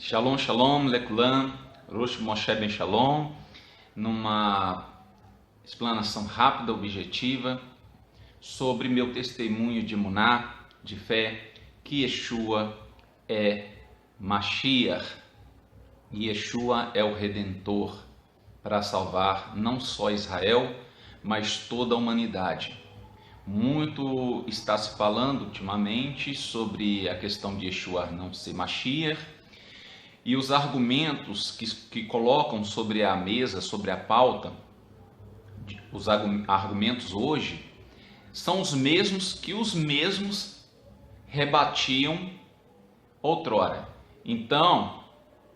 Shalom, shalom, lekulam, Rosh Moshe Ben Shalom, numa explanação rápida, objetiva, sobre meu testemunho de emuná, de fé, que Yeshua é Mashiach, e Yeshua é o Redentor para salvar não só Israel, mas toda a humanidade. Muito está se falando ultimamente sobre a questão de Yeshua não ser Mashiach, e os argumentos que colocam sobre a mesa, sobre a pauta, os argumentos hoje, são os mesmos que os mesmos rebatiam outrora. Então,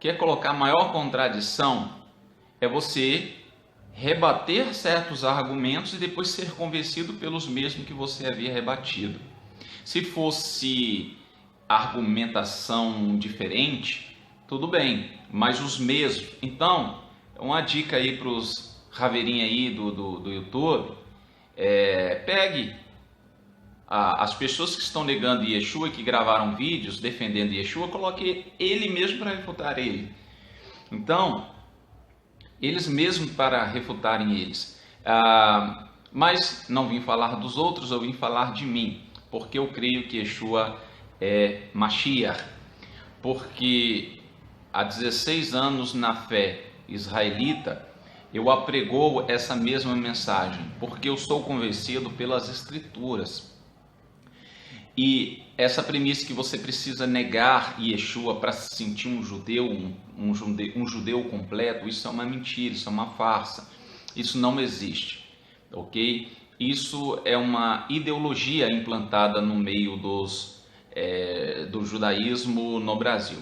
quer colocar maior contradição? É você rebater certos argumentos e depois ser convencido pelos mesmos que você havia rebatido. Se fosse argumentação diferente, tudo bem, mas os mesmos. Então, uma dica aí para os raveirinhos aí do YouTube, pegue as pessoas que estão negando Yeshua, que gravaram vídeos defendendo Yeshua, coloque ele mesmo para refutar ele. Então, eles mesmos para refutarem eles. Mas não vim falar dos outros, eu vim falar de mim, porque eu creio que Yeshua é Mashiach, porque há 16 anos na fé israelita, eu apregou essa mesma mensagem, porque eu sou convencido pelas Escrituras. E essa premissa que você precisa negar Yeshua para se sentir um judeu completo, isso é uma mentira, isso é uma farsa, isso não existe, ok? Isso é uma ideologia implantada no meio do judaísmo no Brasil.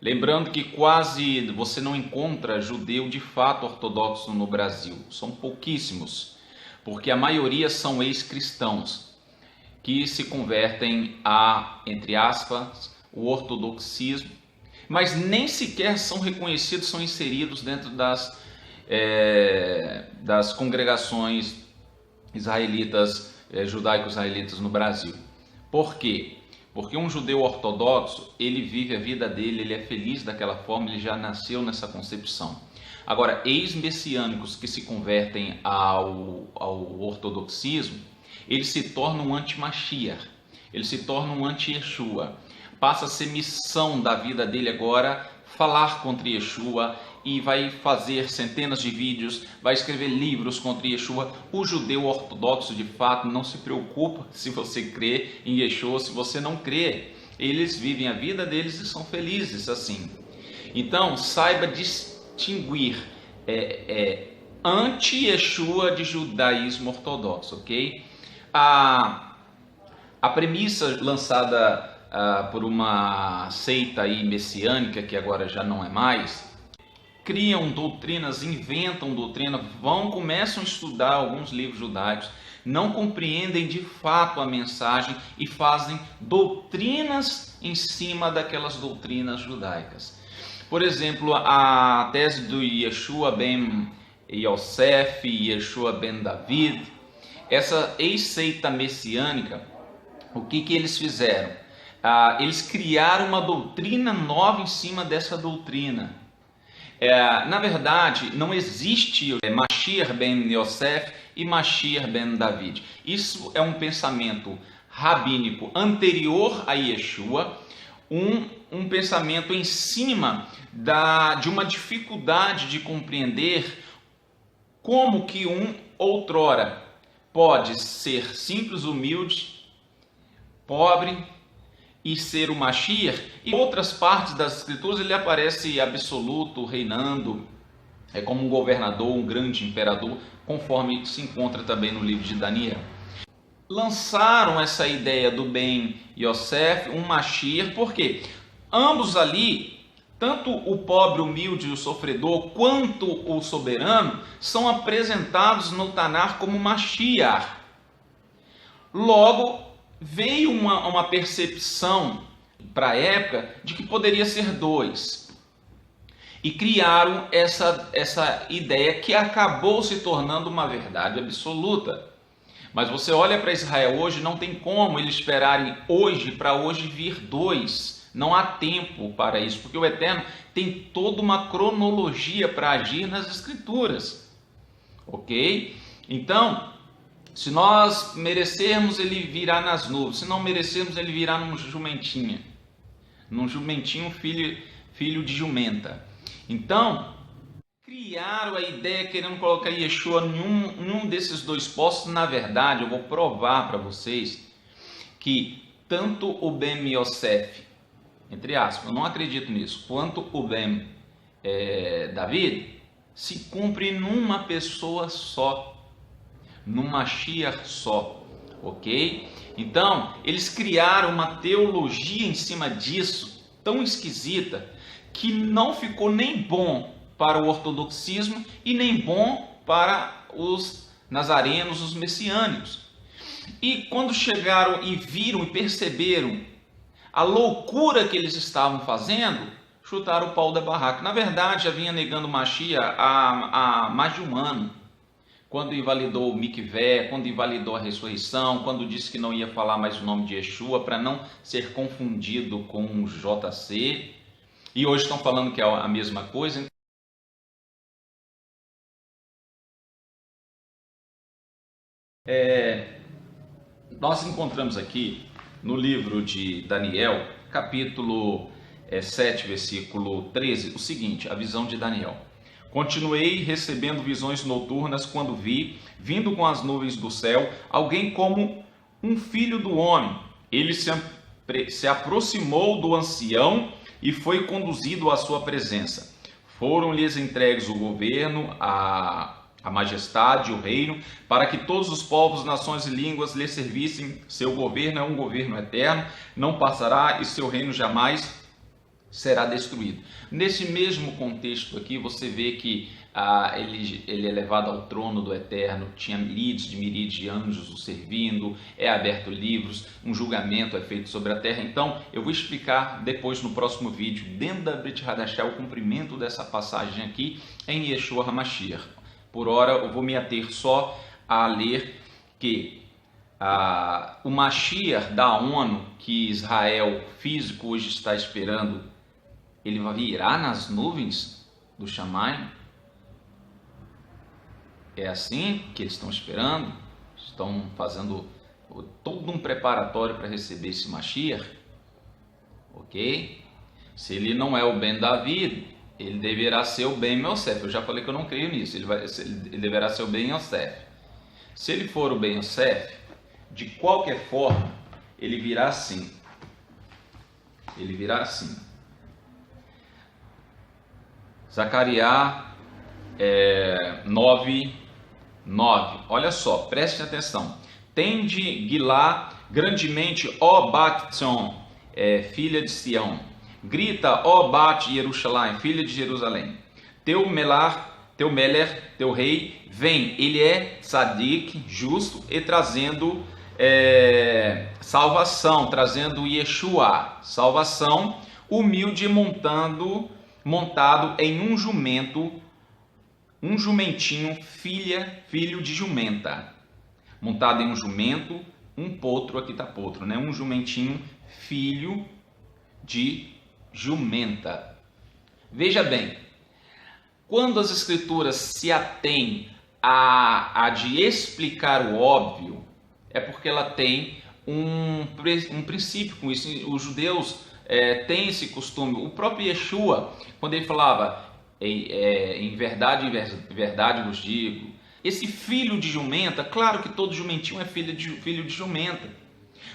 Lembrando que quase você não encontra judeu de fato ortodoxo no Brasil. São pouquíssimos, porque a maioria são ex-cristãos que se convertem a, entre aspas, o ortodoxismo, mas nem sequer são reconhecidos, são inseridos dentro das congregações israelitas, judaico-israelitas no Brasil. Por quê? Porque um judeu ortodoxo, ele vive a vida dele, ele é feliz daquela forma, ele já nasceu nessa concepção. Agora, ex-messiânicos que se convertem ao ortodoxismo, eles se tornam um anti-Mashiach, eles se tornam um anti-Yeshua. Passa a ser missão da vida dele agora falar contra Yeshua, e vai fazer centenas de vídeos, vai escrever livros contra Yeshua. O judeu ortodoxo, de fato, não se preocupa se você crê em Yeshua, se você não crê. Eles vivem a vida deles e são felizes assim. Então, saiba distinguir anti-Yeshua de judaísmo ortodoxo, ok? A premissa lançada por uma seita aí messiânica, que agora já não é mais, criam doutrinas, inventam doutrina, começam a estudar alguns livros judaicos, não compreendem de fato a mensagem e fazem doutrinas em cima daquelas doutrinas judaicas. Por exemplo, a tese do Yeshua ben Yosef e Yeshua ben David, essa ex-seita messiânica, o que eles fizeram? Eles criaram uma doutrina nova em cima dessa doutrina. Na verdade, não existe Mashiach ben Yosef e Mashiach ben David. Isso é um pensamento rabínico anterior a Yeshua, um pensamento em cima de uma dificuldade de compreender como que outrora pode ser simples, humilde, pobre, e ser o Mashiach, e em outras partes das escrituras ele aparece absoluto, reinando, como um governador, um grande imperador, conforme se encontra também no livro de Daniel. Lançaram essa ideia do Ben Yosef, um Mashiach, porque ambos ali, tanto o pobre, humilde e o sofredor, quanto o soberano, são apresentados no Tanar como Mashiach. Logo, veio uma percepção para a época de que poderia ser dois. E criaram essa ideia que acabou se tornando uma verdade absoluta. Mas você olha para Israel hoje, não tem como eles esperarem hoje para hoje vir dois Não há tempo para isso, porque o Eterno tem toda uma cronologia para agir nas Escrituras. Ok? Então, se nós merecermos, ele virá nas nuvens. Se não merecermos, ele virá num jumentinho filho de jumenta. Então, criaram a ideia querendo colocar Yeshua em um desses dois postos. Na verdade, eu vou provar para vocês que tanto o Ben Yosef, entre aspas, eu não acredito nisso, quanto o Ben David, se cumpre numa pessoa só, num Mashiach só, ok? Então, eles criaram uma teologia em cima disso, tão esquisita, que não ficou nem bom para o ortodoxismo e nem bom para os nazarenos, os messiânicos. E quando chegaram e viram e perceberam a loucura que eles estavam fazendo, chutaram o pau da barraca. Na verdade, já vinha negando Mashiach há mais de um ano. Quando invalidou o Mikvé, quando invalidou a ressurreição, quando disse que não ia falar mais o nome de Yeshua, para não ser confundido com o JC. E hoje estão falando que é a mesma coisa. Nós encontramos aqui no livro de Daniel, capítulo 7, versículo 13, o seguinte, a visão de Daniel. Continuei recebendo visões noturnas quando vi, vindo com as nuvens do céu, alguém como um filho do homem. Ele se aproximou do ancião e foi conduzido à sua presença. Foram-lhes entregues o governo, a majestade, o reino, para que todos os povos, nações e línguas lhe servissem. Seu governo é um governo eterno, não passará e seu reino jamais será destruído. Nesse mesmo contexto aqui, você vê que ele é levado ao trono do Eterno, tinha miríades de anjos o servindo, é aberto livros, um julgamento é feito sobre a terra. Então, eu vou explicar depois no próximo vídeo, dentro da Brit Hadashah, o cumprimento dessa passagem aqui em Yeshua HaMashiach. Por hora, eu vou me ater só a ler que o Mashiach da ONU, que Israel físico hoje está esperando, ele vai virar nas nuvens do Shamayim? É assim que eles estão esperando? Estão fazendo todo um preparatório para receber esse Mashiach? Ok? Se ele não é o Ben David, ele deverá ser o Ben Yosef. Eu já falei que eu não creio nisso. Ele deverá ser o Ben Yosef. Se ele for o Ben Yosef, de qualquer forma, ele virá assim. Ele virá assim. Zacarias 9:9. Olha só, preste atenção. Tende Gilá grandemente, ó Bat-Tion, filha de Sião. Grita, ó Bat Jerusalém, filha de Jerusalém. Teu Meler, teu rei, vem. Ele é tzadik, justo, e trazendo salvação, trazendo Yeshua, salvação, humilde, montado em um jumentinho, filho de jumenta. Montado em um jumento, um potro, aqui está potro, né? Um jumentinho, filho de jumenta. Veja bem, quando as escrituras se atêm a de explicar o óbvio, é porque ela tem um princípio com isso. Os judeus têm esse costume. O próprio Yeshua, quando ele falava em verdade vos digo, esse filho de jumenta, claro que todo jumentinho é filho de jumenta,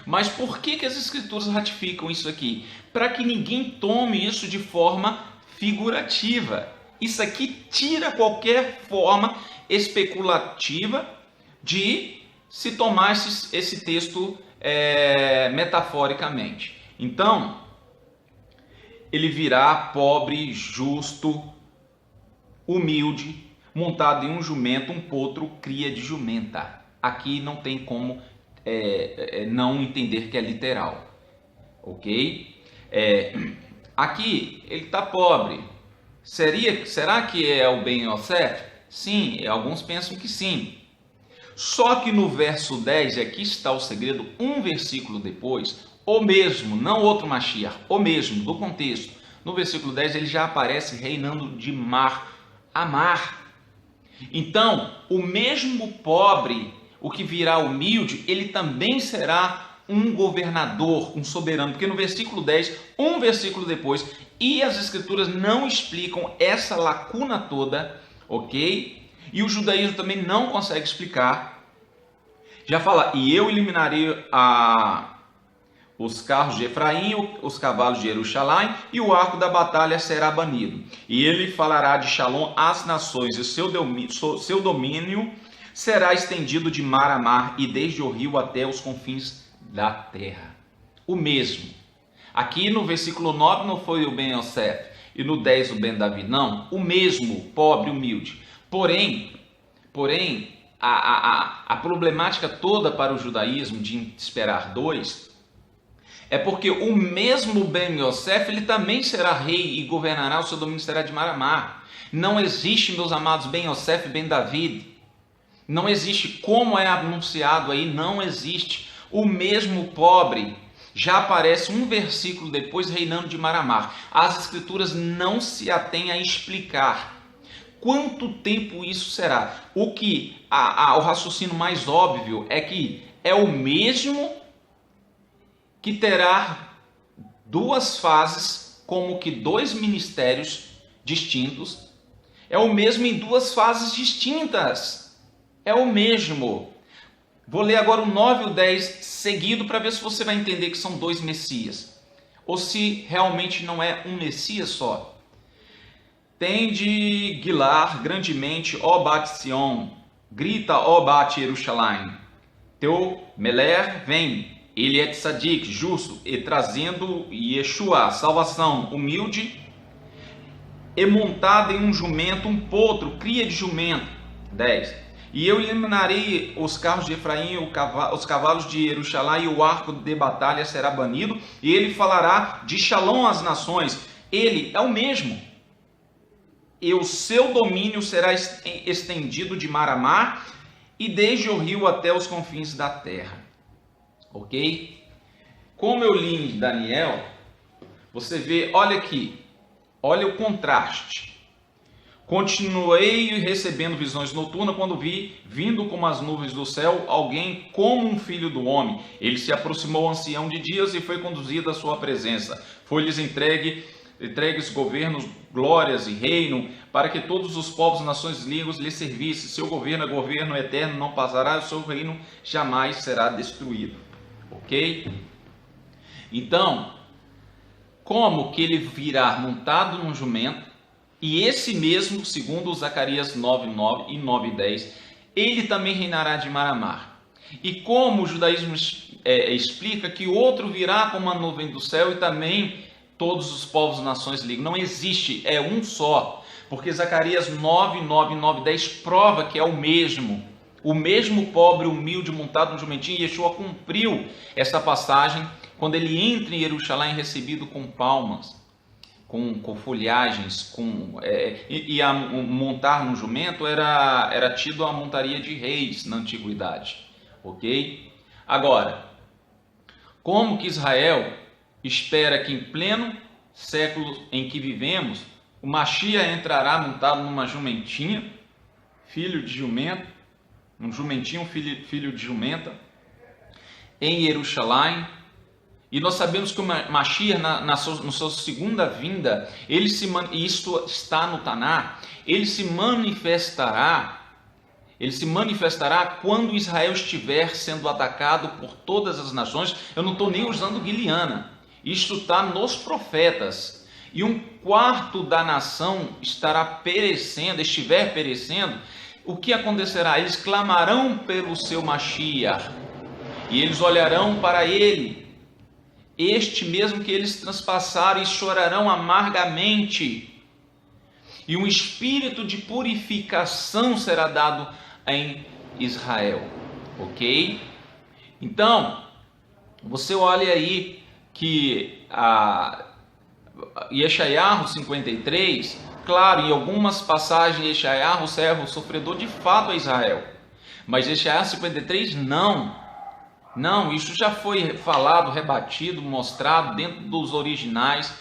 mas por que as escrituras ratificam isso aqui? Para que ninguém tome isso de forma figurativa. Isso aqui tira qualquer forma especulativa de se tomar esse texto metaforicamente. Então, ele virá pobre, justo, humilde, montado em um jumento, um potro, cria de jumenta. Aqui não tem como não entender que é literal, ok? Aqui ele está pobre. Será que é o Ben Yosef? Sim, alguns pensam que sim. Só que no verso 10, aqui está o segredo, um versículo depois, o mesmo, não outro Mashiach, o mesmo, do contexto. No versículo 10 ele já aparece reinando de mar a mar. Então, o mesmo pobre, o que virá humilde, ele também será um governador, um soberano, porque no versículo 10, um versículo depois, e as escrituras não explicam essa lacuna toda, ok? E o judaísmo também não consegue explicar. Já fala, e eu eliminarei os carros de Efraim, os cavalos de Jerusalém, e o arco da batalha será banido. E ele falará de Shalom às nações, e seu domínio será estendido de mar a mar, e desde o rio até os confins da terra. O mesmo. Aqui no versículo 9 não foi o Ben Yosef, e no 10 o Ben Davi, não. O mesmo, pobre, humilde. Porém, a problemática toda para o judaísmo de esperar dois é porque o mesmo Ben Yosef, ele também será rei e governará, o seu domínio será de mar a mar. Não existe, meus amados, Ben Yosef e Ben David. Não existe, como é anunciado aí, não existe. O mesmo pobre já aparece um versículo depois reinando de mar a mar. As escrituras não se atêm a explicar quanto tempo isso será. O raciocínio mais óbvio é que é o mesmo que terá duas fases, como que dois ministérios distintos. É o mesmo em duas fases distintas. É o mesmo. Vou ler agora o 9 e o 10 seguido para ver se você vai entender que são dois Messias. Ou se realmente não é um Messias só. Tem de guilar grandemente, ó Bat Sion. Grita, ó Bat Jerusalém. Teu Meler vem. Ele é tzadik, justo, e trazendo Yeshua, salvação, humilde, e montado em um jumento, um potro, cria de jumento. 10. E eu eliminarei os carros de Efraim, os cavalos de Jerusalém, e o arco de batalha será banido, e ele falará de Shalom às nações. Ele é o mesmo. E o seu domínio será estendido de mar a mar, e desde o rio até os confins da terra. Ok? Como eu li em Daniel, você vê, olha aqui, olha o contraste. Continuei recebendo visões noturnas quando vi, vindo como as nuvens do céu, alguém como um filho do homem. Ele se aproximou ao ancião de dias e foi conduzido à sua presença. Foi-lhes entregues governos, glórias e reino, para que todos os povos, nações e línguas lhe servissem. Seu governo é governo eterno, não passará, o seu reino jamais será destruído. Ok? Então, como que ele virá montado num jumento, e esse mesmo, segundo Zacarias 9:9 e 9:10, ele também reinará de mar a mar. E como o judaísmo explica que outro virá como a nuvem do céu e também todos os povos e nações ligam. Não existe, é um só. Porque Zacarias 9:9 e 9:10 prova que é o mesmo. O mesmo pobre, humilde, montado no jumentinho, e Yeshua cumpriu essa passagem quando ele entra em Jerusalém recebido com palmas, com folhagens, montar no jumento era tido a montaria de reis na antiguidade, ok? Agora, como que Israel espera que em pleno século em que vivemos, o Mashiach entrará montado numa jumentinha, filho de jumento, um jumentinho, filho de jumenta, em Jerusalém. E nós sabemos que o Mashiach, na sua segunda vinda, isto está no Taná, ele se manifestará quando Israel estiver sendo atacado por todas as nações. Eu não estou nem usando Guiliana, isto está nos profetas. E um quarto da nação estiver perecendo, o que acontecerá? Eles clamarão pelo seu Mashiach, e eles olharão para ele, este mesmo que eles transpassaram, e chorarão amargamente, e um espírito de purificação será dado em Israel, ok? Então, você olha aí que Yeshayahu 53, claro, em algumas passagens Yeshayahu, o servo sofredor, de fato é Israel, mas Yeshayahu 53 não. Não, isso já foi falado, rebatido, mostrado dentro dos originais.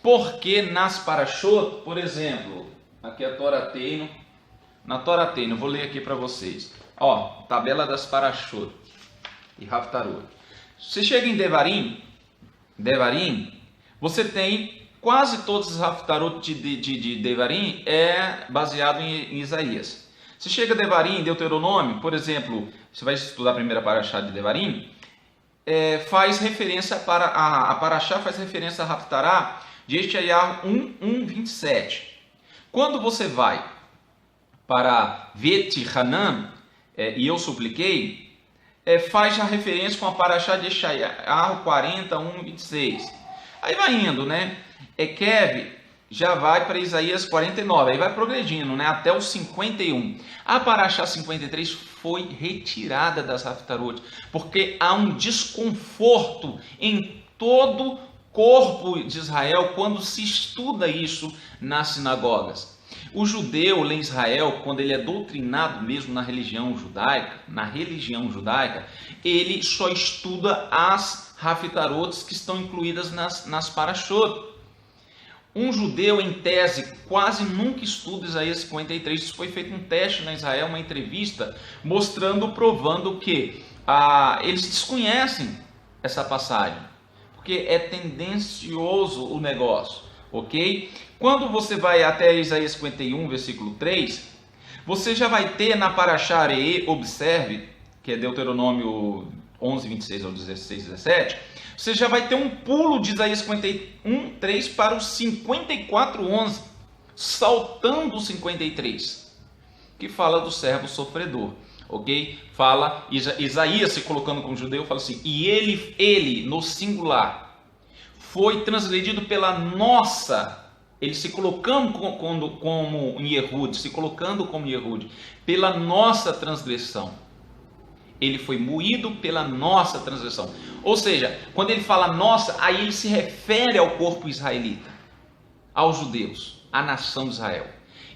Porque nas Parashot, por exemplo, aqui a Torá Teino, na Torá Teino, eu vou ler aqui para vocês. Ó, tabela das Parashot e Haftarot. Você chega em Devarim, você tem quase todos os Haftarot de Devarim é baseado em Isaías. Você chega a Devarim, em Deuteronômio, por exemplo, você vai estudar a primeira Parashá de Devarim, faz referência para a Parashá faz referência a Haftará de Yeshayahu 1:27. Quando você vai para Veti Hanan, e eu supliquei, faz a referência com a Parashá de Yeshayahu 40:1-26. Aí vai indo, né? Kev já vai para Isaías 49, aí vai progredindo, né? Até o 51. A Parashá 53 foi retirada das Haftarot, porque há um desconforto em todo corpo de Israel quando se estuda isso nas sinagogas. O judeu lá em Israel, quando ele é doutrinado mesmo na religião judaica, ele só estuda as Haftarot que estão incluídas nas Parashot. Um judeu, em tese, quase nunca estuda Isaías 53. Isso foi feito um teste na Israel, uma entrevista, provando que eles desconhecem essa passagem, porque é tendencioso o negócio, ok? Quando você vai até Isaías 51, versículo 3, você já vai ter na Parashá Arei, observe, que é Deuteronômio 11:26 ao 16:17, você já vai ter um pulo de Isaías 51:3 para o 54:11, saltando o 53, que fala do servo sofredor, ok? Fala, Isaías se colocando como judeu, fala assim, e ele no singular, foi transgredido pela nossa, ele se colocando como Yehud, pela nossa transgressão. Ele foi moído pela nossa transgressão. Ou seja, quando ele fala nossa, aí ele se refere ao corpo israelita, aos judeus, à nação de Israel.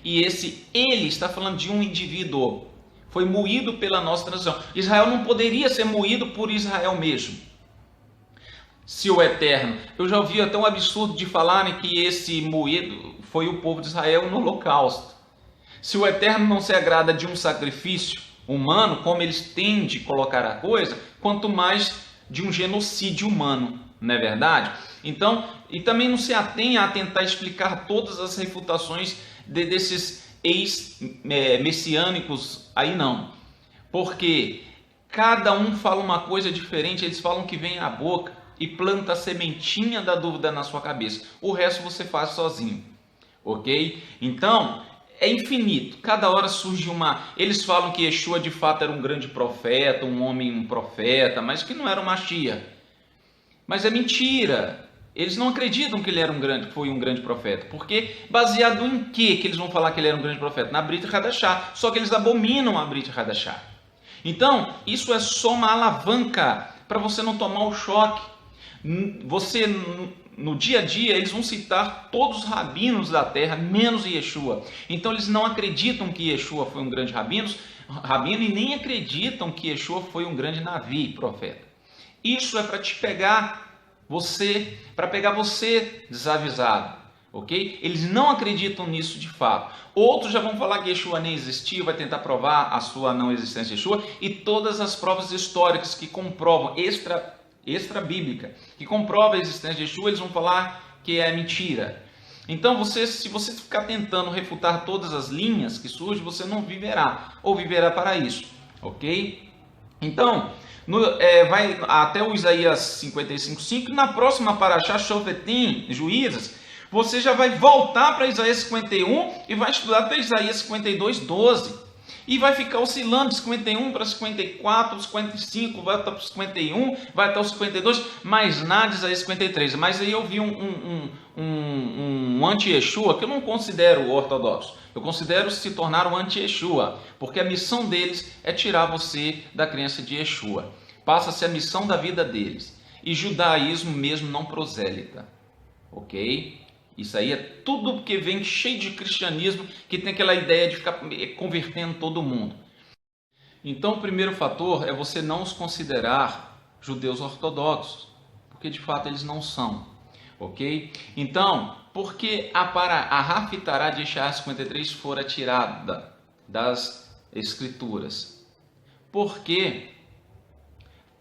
E ele está falando de um indivíduo, foi moído pela nossa transgressão. Israel não poderia ser moído por Israel mesmo. Se o Eterno, eu já ouvi até um absurdo de falarem que esse moído foi o povo de Israel no Holocausto. Se o Eterno não se agrada de um sacrifício humano, como eles tendem a colocar a coisa, quanto mais de um genocídio humano, não é verdade? Então, e também não se atenha a tentar explicar todas as refutações desses ex-messiânicos aí não, porque cada um fala uma coisa diferente, eles falam que vem à boca e planta a sementinha da dúvida na sua cabeça, o resto você faz sozinho, ok? Então, é infinito, cada hora surge eles falam que Yeshua de fato era um grande profeta, um profeta, mas que não era o Mashiach. Mas é mentira, eles não acreditam que ele foi um grande profeta, porque baseado em que eles vão falar que ele era um grande profeta? Na Brit Hadashah, só que eles abominam a Brit Hadashah. Então, isso é só uma alavanca para você não tomar o choque. Você, no dia a dia, eles vão citar todos os rabinos da terra, menos Yeshua. Então eles não acreditam que Yeshua foi um grande rabino e nem acreditam que Yeshua foi um grande Navi, profeta. Isso é para pegar você desavisado, ok? Eles não acreditam nisso de fato. Outros já vão falar que Yeshua nem existiu, vai tentar provar a sua não existência de Yeshua, e todas as provas históricas que comprovam extra-bíblica, que comprova a existência de Yeshua, eles vão falar que é mentira. Então, se você ficar tentando refutar todas as linhas que surgem, você não viverá, ou viverá para isso, ok? Então, vai até o Isaías 55:5, e na próxima Parashá, Shofetim, Juízes, você já vai voltar para Isaías 51 e vai estudar até Isaías 52:12. E vai ficar oscilando de 51 para 54, 55, vai até 51, vai até os 52, mas nada de Isaías 53. Mas aí eu vi um anti-Yeshua, que eu não considero ortodoxo. Eu considero se tornar um anti-Yeshua, porque a missão deles é tirar você da crença de Yeshua. Passa-se a missão da vida deles. E judaísmo mesmo não prosélita. Ok? Isso aí é tudo porque vem cheio de cristianismo, que tem aquela ideia de ficar convertendo todo mundo. Então, o primeiro fator é você não os considerar judeus ortodoxos, porque de fato eles não são, ok? Então, por que a Haftarah de Yeshayahu 53 fora tirada das Escrituras? Porque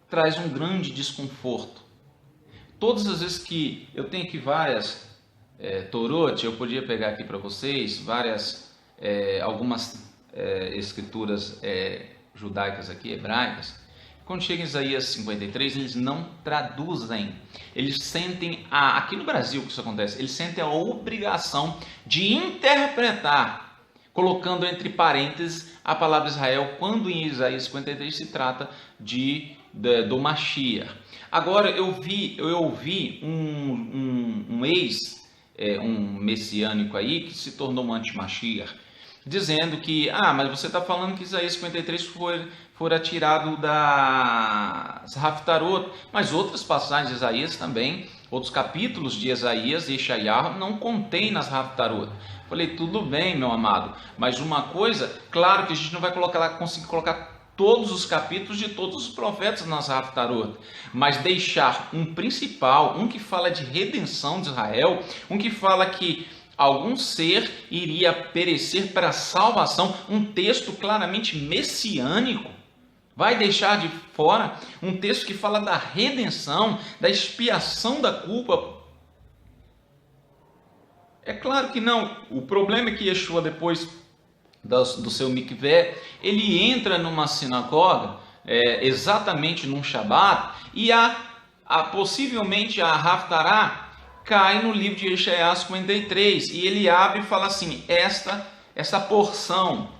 traz um grande desconforto. Todas as vezes que eu tenho aqui várias Torot, eu podia pegar aqui para vocês algumas escrituras judaicas aqui, hebraicas. Quando chega em Isaías 53, eles não traduzem. Eles sentem, aqui no Brasil que isso acontece, eles sentem a obrigação de interpretar, colocando entre parênteses a palavra Israel, quando em Isaías 53 se trata do Mashiach. Agora eu ouvi um messiânico aí que se tornou um anti-Mashiach, dizendo que, mas você está falando que Isaías 53 fora tirado das Haftarot, mas outras passagens de Isaías também, outros capítulos de Isaías e Yeshayahu não contém nas Haftarot. Falei, tudo bem, meu amado, mas uma coisa, claro que a gente não vai conseguir colocar todos os capítulos de todos os profetas nas Haftarot, mas deixar um principal, um que fala de redenção de Israel, um que fala que algum ser iria perecer para a salvação, um texto claramente messiânico, vai deixar de fora um texto que fala da redenção, da expiação da culpa. É claro que não. O problema é que Yeshua, depois do seu mikvé, ele entra numa sinagoga, exatamente num Shabat, e possivelmente a Haftarah cai no livro de Yeshayahu 53, e ele abre e fala assim, essa porção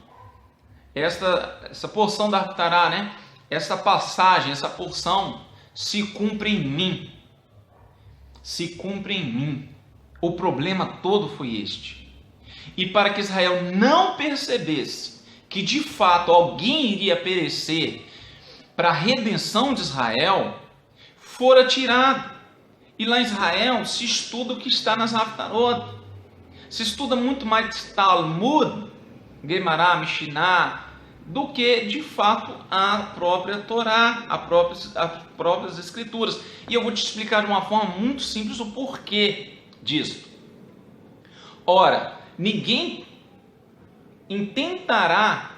da Haftarah, né? Essa passagem, essa porção se cumpre em mim. Se cumpre em mim. O problema todo foi este. E para que Israel não percebesse que de fato alguém iria perecer para a redenção de Israel, fora tirado. E lá em Israel se estuda o que está nas Haftarot. Se estuda muito mais Talmud, Gemara, Mishnah, do que de fato a própria Torá, as próprias Escrituras. E eu vou te explicar de uma forma muito simples o porquê disso. Ora, ninguém intentará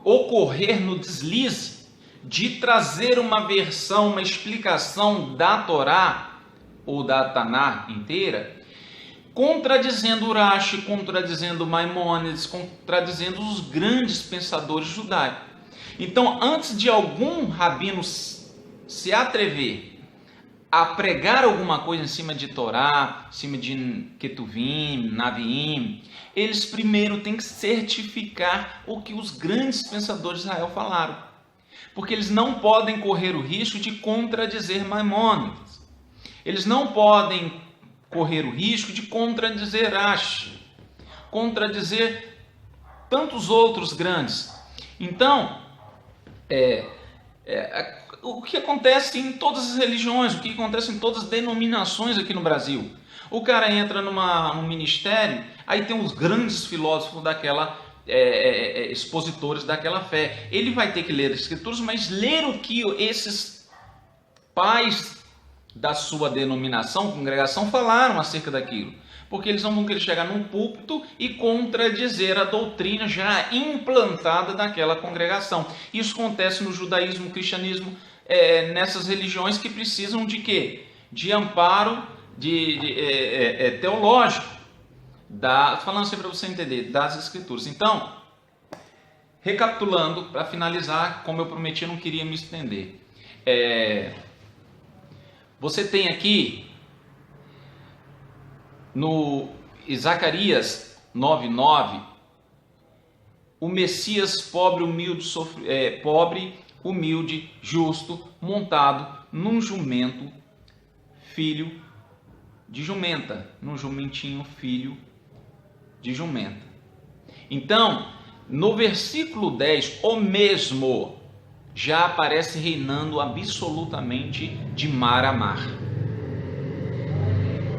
ocorrer no deslize de trazer uma versão, uma explicação da Torá ou da Taná inteira, contradizendo Urashi, contradizendo Maimônides, contradizendo os grandes pensadores judaicos. Então, antes de algum rabino se atrever a pregar alguma coisa em cima de Torá, em cima de Ketuvim, Naviim, eles primeiro têm que certificar o que os grandes pensadores de Israel falaram. Porque eles não podem correr o risco de contradizer Maimônides. Eles não podem correr o risco de contradizer Rashi, contradizer tantos outros grandes. Então, o que acontece em todas as religiões, o que acontece em todas as denominações aqui no Brasil. O cara entra num ministério, aí tem os grandes filósofos expositores daquela fé. Ele vai ter que ler as Escrituras, mas ler o que esses pais da sua denominação, congregação, falaram acerca daquilo. Porque eles não vão querer chegar num púlpito e contradizer a doutrina já implantada daquela congregação. Isso acontece no judaísmo, no cristianismo, nessas religiões que precisam de quê? De amparo teológico. Falando assim para você entender, das Escrituras. Então, recapitulando, para finalizar, como eu prometi, eu não queria me estender. Você tem aqui no Zacarias 9:9 o Messias pobre, humilde, justo, montado num jumento, filho de jumenta, num jumentinho, filho de jumenta. Então, no versículo 10, o mesmo já aparece reinando absolutamente de mar a mar.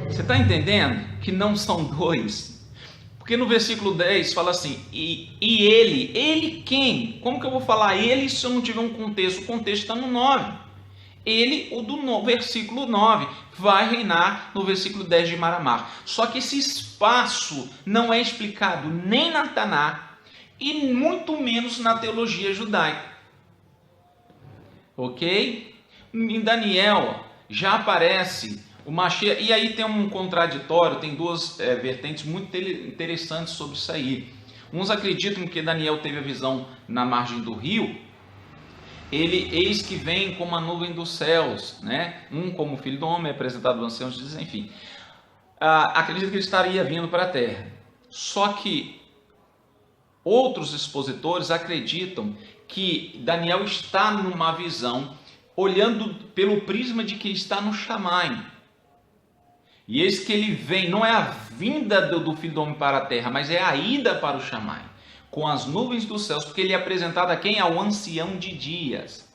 Você está entendendo que não são dois? Porque no versículo 10 fala assim, e ele quem? Como que eu vou falar ele se eu não tiver um contexto? O contexto está no 9. Ele, o do versículo 9, vai reinar no versículo 10 de Maramá. Só que esse espaço não é explicado nem na Taná e muito menos na teologia judaica. Ok? Em Daniel já aparece o Mashiach, e aí tem um contraditório, tem duas vertentes muito interessantes sobre isso aí. Uns acreditam que Daniel teve a visão na margem do rio, ele, eis que vem como a nuvem dos céus, né? Como filho do homem, é apresentado aos anciãos, diz, enfim. Acredito que ele estaria vindo para a terra. Só que outros expositores acreditam que Daniel está numa visão, olhando pelo prisma de que está no Shammai. E eis que ele vem, não é a vinda do Filho do Homem para a terra, mas é a ida para o Shammai, com as nuvens dos céus, porque ele é apresentado a quem? Ao ancião de dias.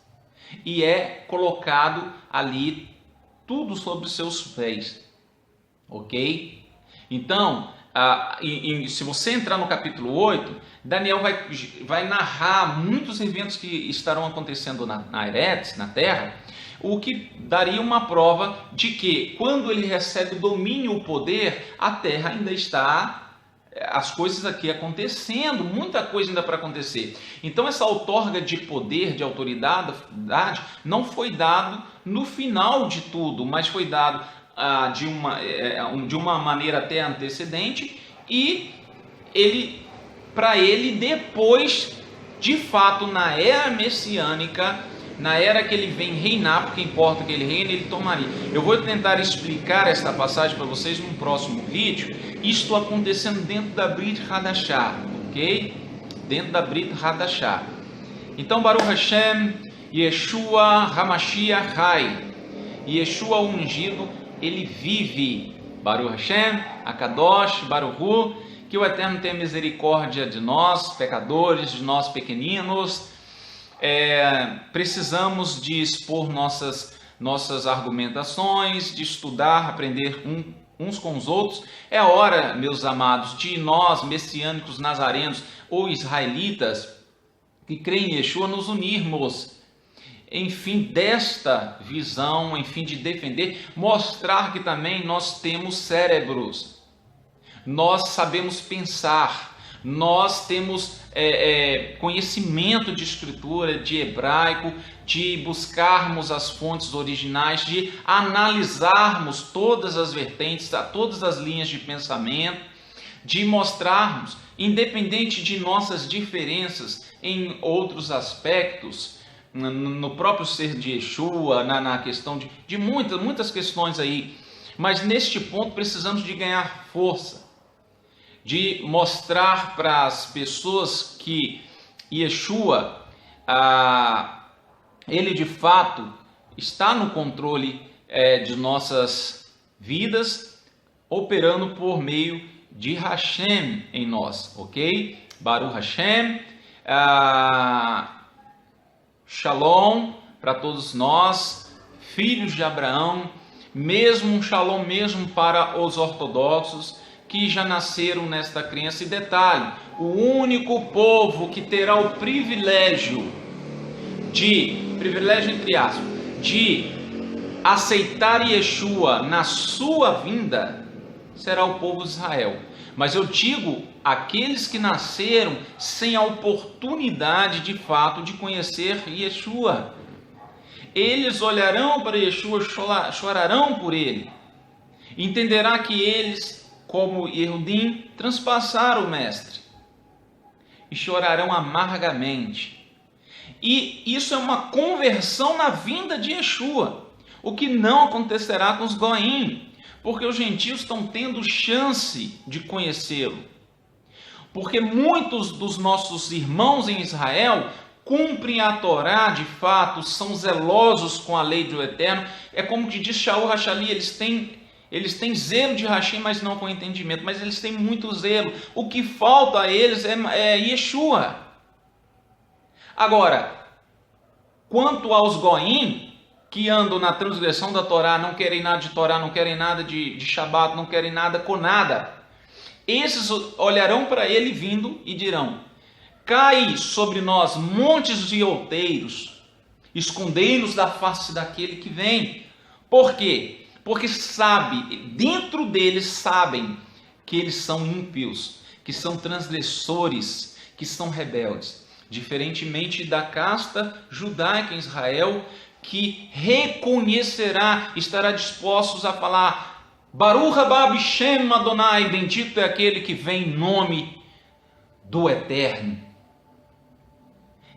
E é colocado ali tudo sobre os seus pés. Ok? Então, se você entrar no capítulo 8, Daniel vai narrar muitos eventos que estarão acontecendo na Eretz, na terra, o que daria uma prova de que quando ele recebe o domínio, o poder, a terra ainda está, as coisas aqui acontecendo, muita coisa ainda para acontecer. Então essa outorga de poder, de autoridade, não foi dado no final de tudo, mas foi dado de uma maneira até antecedente, e para ele depois, de fato, na era messiânica, na era que ele vem reinar, porque importa que ele reine, ele tomaria. Eu vou tentar explicar essa passagem para vocês num próximo vídeo. Isto acontecendo dentro da Brit Hadashah, ok? Dentro da Brit Hadashah. Então, Baruch Hashem, Yeshua Hamashiach Hai. Yeshua ungido, ele vive. Baruch Hashem, Akadosh, Baruch Hu, que o Eterno tenha misericórdia de nós, pecadores, de nós pequeninos. Precisamos de expor nossas argumentações, de estudar, aprender uns com os outros. É hora, meus amados, de nós, messiânicos, nazarenos ou israelitas, que creem em Yeshua, nos unirmos, em fim desta visão, em fim de defender, mostrar que também nós temos cérebros, nós sabemos pensar, nós temos conhecimento de escritura, de hebraico, de buscarmos as fontes originais, de analisarmos todas as vertentes, todas as linhas de pensamento, de mostrarmos, independente de nossas diferenças em outros aspectos, no próprio ser de Yeshua, na questão de muitas questões aí, mas neste ponto precisamos de ganhar força, de mostrar para as pessoas que Yeshua, ele de fato está no controle de nossas vidas, operando por meio de Hashem em nós, ok? Baruch Hashem, Shalom para todos nós, filhos de Abraão, mesmo um Shalom mesmo para os ortodoxos, que já nasceram nesta crença. E detalhe, o único povo que terá o privilégio entre aspas, de aceitar Yeshua na sua vinda, será o povo de Israel. Mas eu digo, aqueles que nasceram sem a oportunidade de fato de conhecer Yeshua, eles olharão para Yeshua, chorarão por ele, entenderá que eles, como Yehudim, transpassaram o Mestre e chorarão amargamente. E isso é uma conversão na vinda de Yeshua, o que não acontecerá com os Goim, porque os gentios estão tendo chance de conhecê-lo. Porque muitos dos nossos irmãos em Israel cumprem a Torá de fato, são zelosos com a lei do Eterno. É como que diz Shaul Hashali, eles têm zelo de Hashem, mas não com entendimento, mas eles têm muito zelo. O que falta a eles é Yeshua. Agora, quanto aos Goim, que andam na transgressão da Torá, não querem nada de Torá, não querem nada de Shabat, não querem nada com nada, Esses olharão para ele vindo e dirão: cai sobre nós montes de outeiros, escondei-nos da face daquele que vem. Por quê? Porque dentro deles sabem que eles são ímpios, que são transgressores, que são rebeldes. Diferentemente da casta judaica em Israel, que reconhecerá, estará dispostos a falar: Baruch haba Bishem Adonai, bendito é aquele que vem em nome do Eterno.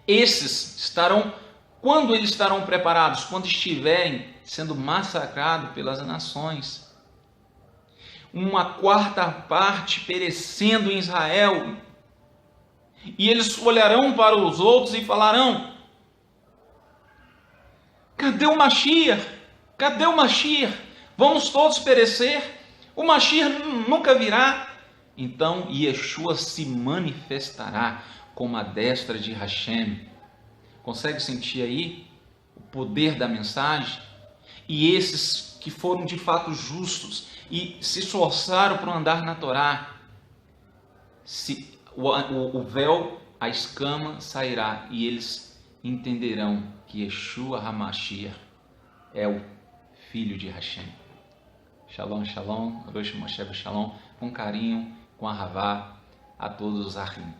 Esses estarão, quando eles estarão preparados? Quando estiverem sendo massacrados pelas nações. Uma quarta parte perecendo em Israel. E eles olharão para os outros e falarão: cadê o Mashiach? Cadê o Mashiach? Vamos todos perecer? O Mashiach nunca virá. Então Yeshua se manifestará como a destra de Hashem. Consegue sentir aí o poder da mensagem? E esses que foram de fato justos e se esforçaram para andar na Torá, o véu, a escama sairá e eles entenderão que Yeshua HaMashiach é o Filho de Hashem. Shalom, shalom, Rosh Moshe Shalom, com carinho, com ahavá, a todos os Ahim.